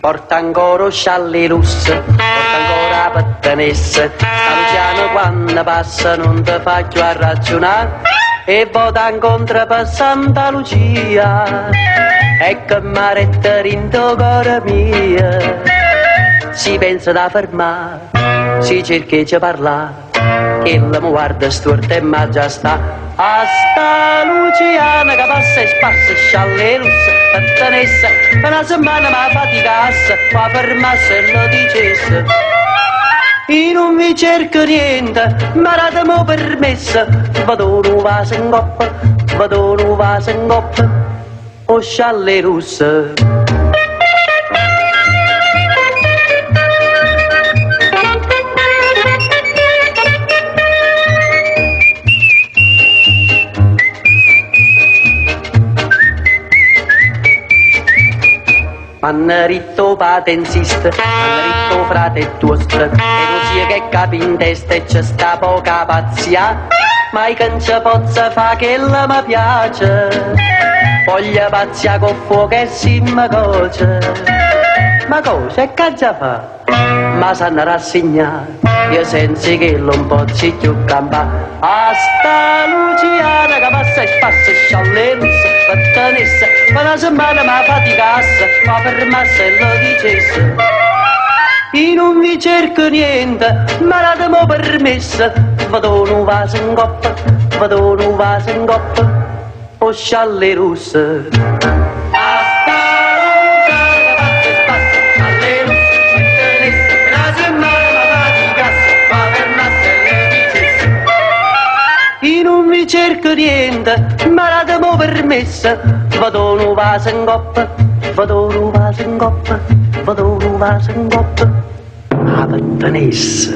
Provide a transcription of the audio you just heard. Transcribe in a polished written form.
porta ancora scialli russe, porta ancora pattanesse, sta Luciano quando passa non ti faccio a ragionare, e vota incontro per Santa Lucia, e che maretta rinto cuore mia, si pensa da fermare, si cerca di parlare, che mi guarda storta e ma già sta. A sta Luciana che passa e spassa scialle russe, pattanessa, per una settimana mi faticasse, qua fermasse e lo dicesse. Io non mi cerco niente, ma datemi permesso, vado un vaso in coppa, vado un vaso in coppa, o scialle russe. M'hanno ritto pate insiste, m'hanno ritto frate tuostro, e non sia che capi in testa e c'è sta poca pazzia, ma che non ci possa fa che la mi piace, voglia pazzia con fuoco e si mi coce, ma cosa è che già fa? Ma sanno rassegnare, io senza che non posso più campare, a sta Luciana che passa e spassa scialle russe, pattanessa, per una settimana mi faticasse, ma fermasse e lo dicesse. Io non vi cerco niente, ma datemi permesso, vado un vaso in coppa, vado un vaso in coppa, o scialle russe. Io non vi cerco niente, ma datemi permesso, vado un vaso in coppa, vado un vaso in coppa, vado un vaso in coppa, a pattanessa.